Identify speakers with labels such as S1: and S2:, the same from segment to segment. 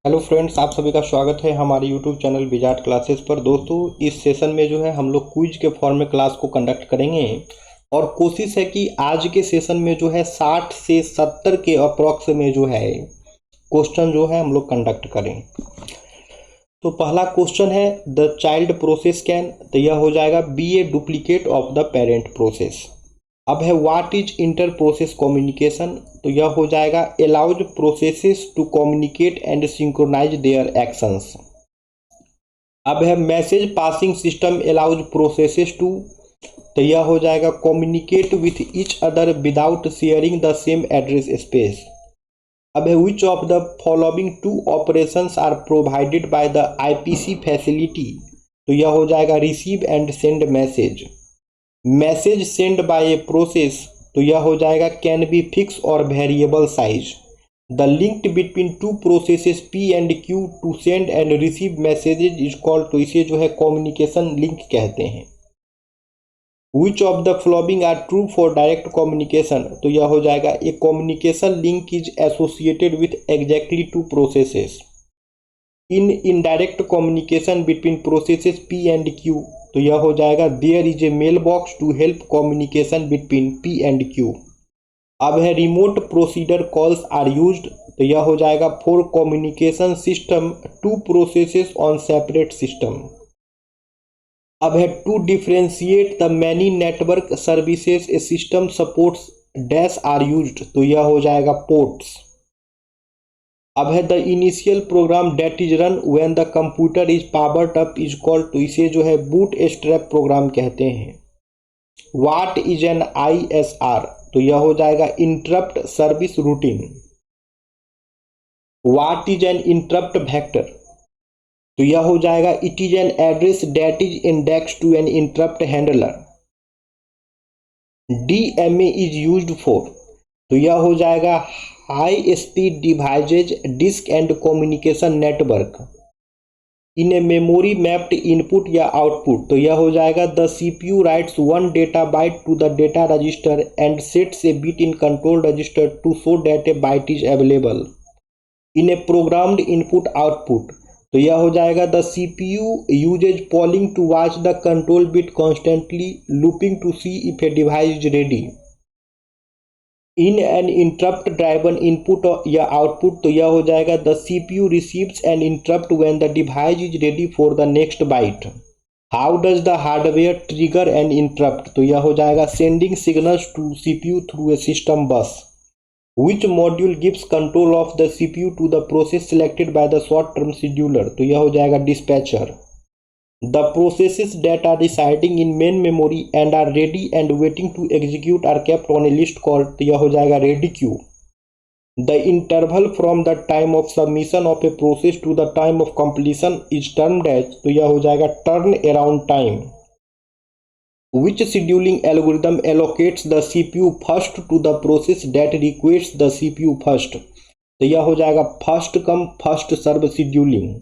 S1: Hello friends, आप सभी का स्वागत है हमारे यूट्यूब चैनल विजार्ड क्लासेस पर। दोस्तों, इस सेशन में जो है हम लोग क्विज के फॉर्म में क्लास को कंडक्ट करेंगे और कोशिश है कि आज के सेशन में जो है 60 से 70 के अप्रॉक्स में जो है क्वेश्चन जो है हम लोग कंडक्ट करें। तो पहला क्वेश्चन है, द चाइल्ड प्रोसेस कैन, तो यह हो जाएगा be a duplicate of the parent process. अब है what is inter process communication, तो यह हो जाएगा allows processes to communicate and synchronize their actions. अब है message passing system allows processes to, तो यह हो जाएगा communicate with each other without sharing the same address space. अब है which of the following two operations are provided by the IPC facility, तो यह हो जाएगा receive and send message. Message send by a process, तो यह हो जाएगा कैन बी फिक्स और variable size. The linked between two processes P and Q to send and receive messages is called, तो इसे जो है कम्युनिकेशन लिंक कहते हैं। Which of the following are true for direct communication, तो यह हो जाएगा a communication link is associated with exactly two processes. इन indirect communication between processes P and Q, तो यह हो जाएगा there is a mail box to help communication between P and Q. अब है remote procedure calls are used, तो यह हो जाएगा for communication system to processes on separate system. अब है to differentiate the many network services a system supports dash are used, तो यह हो जाएगा पोर्ट्स। अब है the initial program that is run when the computer is powered up is called, तो इसे जो है बूट स्ट्रैप प्रोग्राम कहते हैं। व्हाट इज एन ISR, तो यह हो जाएगा interrupt service routine. What is an interrupt vector, तो यह हो जाएगा it is an address that is index to an interrupt handler. DMA is used for, तो यह हो जाएगा high speed devices disk and communication network. In a memory mapped input या output, तो यह हो जाएगा the CPU writes 1 data byte to the data register and sets a bit in control register to show that a byte is available. In a programmed input output, तो यह हो जाएगा the CPU uses polling to watch the control bit constantly looping to see if a device is ready. In an interrupt driven input या output, तो यह हो जाएगा the CPU receives an interrupt when the device is ready for the next byte. How does the hardware trigger an interrupt, तो यह हो जाएगा sending signals to CPU through a system bus. Which module gives control of the CPU to the process selected by the short term scheduler, तो यह हो जाएगा dispatcher. The processes that are residing in main memory and are ready and waiting to execute are kept on a list called, तो यह हो जाएगा ready queue। The interval from the time of submission of a process to the time of completion is termed as, तो यह हो जाएगा turn around time। Which scheduling algorithm allocates the CPU first to the process that requests the CPU first, तो यह हो जाएगा first come first serve scheduling।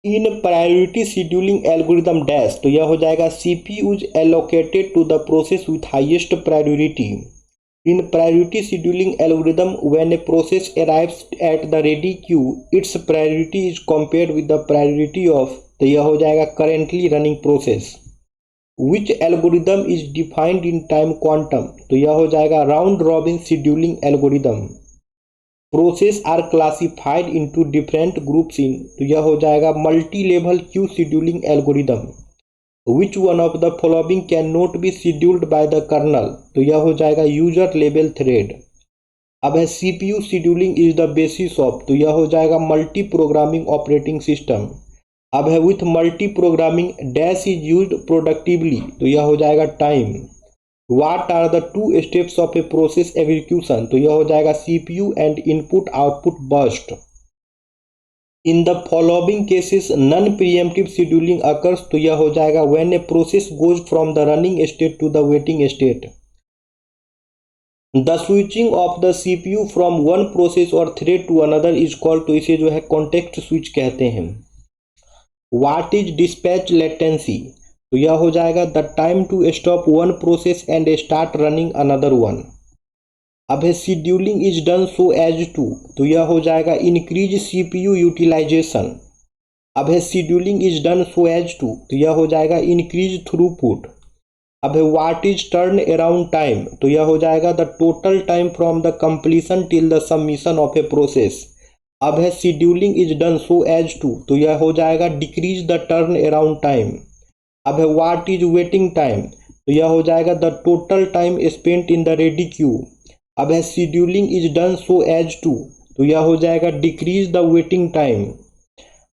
S1: In priority scheduling algorithm dash, तो यह हो जाएगा CPU is allocated to the process with highest priority. In priority scheduling algorithm when a process arrives at the ready queue its priority is compared with the priority of, तो यह हो जाएगा currently running process. Which algorithm is defined in time quantum, तो यह हो जाएगा round robin scheduling algorithm. Process are classified into different groups in, तो यह हो जाएगा multi level queue scheduling algorithm. Which one of the following can not be scheduled by the kernel, तो यह हो जाएगा यूजर लेवल थ्रेड। अब है CPU scheduling is the basis of, तो यह हो जाएगा मल्टी प्रोग्रामिंग ऑपरेटिंग सिस्टम। अब है with multi programming dash is used productively, तो यह हो जाएगा time. What are the two steps of a process execution, तो यह हो जाएगा CPU and input output burst। In the following cases non preemptive scheduling occurs, तो यह हो जाएगा when a process goes from the running state to the waiting state। The switching of the CPU from one process or thread to another is called, तो इसे जो है context switch कहते हैं। What is dispatch latency, तो यह हो जाएगा the time to stop one process and start running another one. अब है scheduling is done so as to, तो यह हो जाएगा इंक्रीज सीपीयू यूटिलाइजेशन। अब है scheduling is done so as to, तो यह हो जाएगा इंक्रीज थ्रूपुट। अब है what is turn around time, तो यह हो जाएगा the total time from the completion till the submission of a process. अब है scheduling is done so as to, तो यह हो जाएगा decrease the turn around time. अब है व्हाट इज वेटिंग टाइम, तो यह हो जाएगा the total time spent in the ready queue. अब है scheduling is done so as to, तो यह हो जाएगा डिक्रीज द वेटिंग टाइम।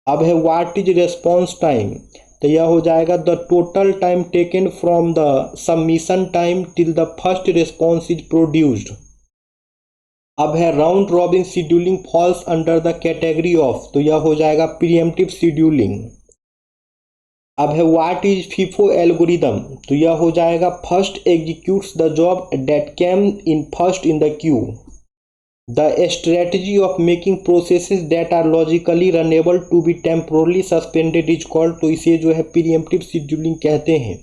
S1: अब है व्हाट इज रेस्पॉन्स टाइम, तो यह हो जाएगा the total time taken from the submission time till the first response is produced. अब है round robin scheduling falls under the category of, तो यह हो जाएगा प्रीएम्प्टिव शेड्यूलिंग। अब है व्हाट इज फीफो एल्गोरिदम, तो यह हो जाएगा first executes the job that came in first in the queue. The strategy of making processes that are logically runnable to be temporally suspended is called, तो इसे जो है प्रीएम्प्टिव शेड्यूलिंग कहते हैं।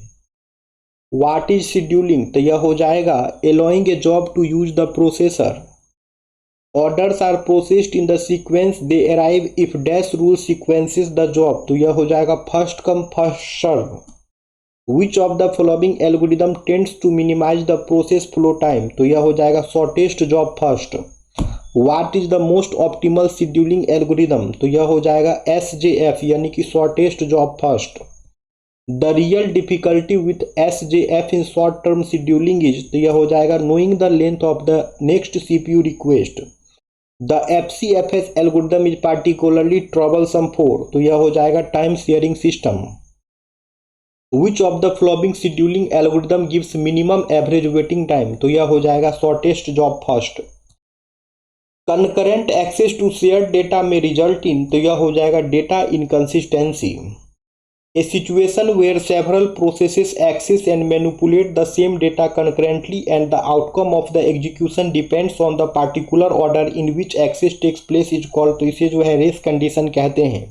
S1: व्हाट इज शेड्यूलिंग, तो यह हो जाएगा allowing a job to use the processor. Orders are processed in the sequence they arrive if dash rule sequences the job, तो यह हो जाएगा first come first serve. Which of the following algorithm tends to minimize the process flow time, तो यह हो जाएगा shortest job first. What is the most optimal scheduling algorithm, तो यह हो जाएगा SJF यानी कि shortest job first. The real difficulty with SJF in short term scheduling is, तो यह हो जाएगा knowing the length of the next CPU request. The FCFS algorithm is particularly troublesome for, तो यह हो जाएगा time sharing system. Which of the following scheduling algorithm gives minimum average waiting time, तो यह हो जाएगा shortest job first. Concurrent access to share data में result in, तो यह हो जाएगा data inconsistency. A situation where several processes access and manipulate the same data concurrently and the outcome of the execution depends on the particular order in which access takes place is called, तो इसे जो है race condition कहते हैं।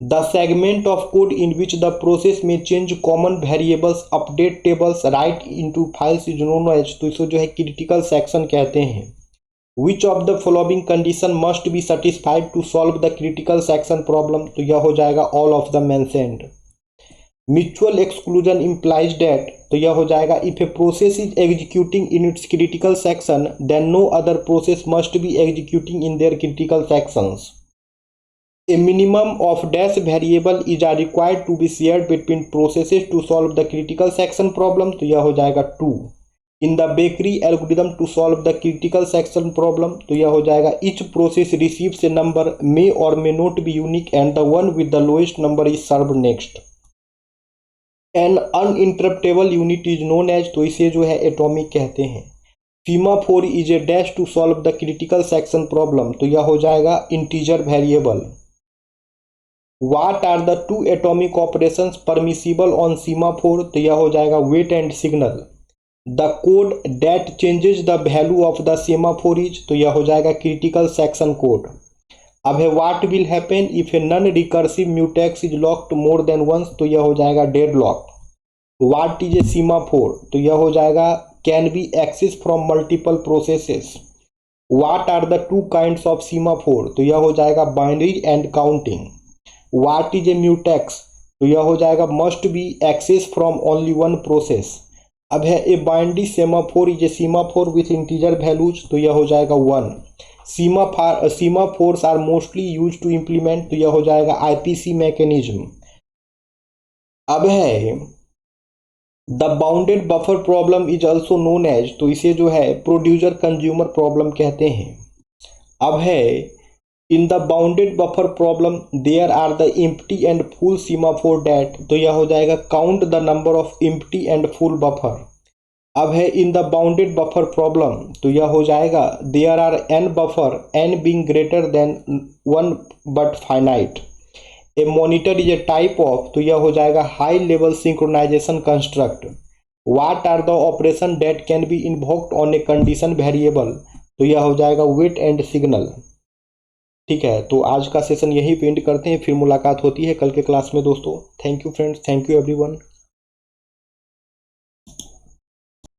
S1: The segment of code in which the process में change common variables update tables write into files is known as, तो इसे जो है क्रिटिकल सेक्शन कहते हैं। Which of the following condition must be satisfied to solve the critical section problem, तो यह हो जाएगा all of the mentioned। Mutual exclusion implies that, तो यह हो जाएगा if a process is executing in its critical section then no other process must be executing in their critical sections। A minimum of dash variable is required to be shared between processes to solve the critical section problem, तो यह हो जाएगा 2। In the bakery algorithm to solve the critical section problem, तो यह हो जाएगा each process receives a number may और may not be unique and the one with the lowest number is serve next. An uninterruptible unit is known as, तो इसे जो है atomic कहते हैं। Semaphore is a dash to solve the critical section problem, तो यह हो जाएगा integer variable. What are the two atomic operations permissible on semaphore, तो यह हो जाएगा wait and signal. The code that changes the value of the semaphore is, तो यह हो जाएगा क्रिटिकल सेक्शन कोड। अब है what will happen if a non recursive mutex is locked more than once, तो यह हो जाएगा deadlock. What is a semaphore, तो यह हो जाएगा can be access from multiple processes. What are the two kinds of semaphore, तो यह हो जाएगा binary and counting. What is a mutex, तो यह हो जाएगा must be access from only one process. अब है a binary semaphore is a semaphore with integer values, तो यह हो जाएगा 1। Semaphores are mostly use to implement, तो यह हो जाएगा IPC मैकेनिज्म। अब है the bounded buffer problem is also known as, तो इसे जो है प्रोड्यूसर कंज्यूमर प्रॉब्लम कहते हैं। अब है in the bounded buffer problem there are the empty and full semaphore that, तो यह हो जाएगा count the number of empty and full buffer. अब है in the bounded buffer problem, तो यह हो जाएगा there are n buffer n being greater than 1 but finite. A monitor is a type of, तो यह हो जाएगा high level synchronization construct. What are the operation date can be invoked on a condition variable, तो यह हो जाएगा wait and signal. ठीक है, तो आज का सेशन यही पे एंड करते हैं, फिर मुलाकात होती है कल के क्लास में दोस्तों। Thank you friends, thank you everyone.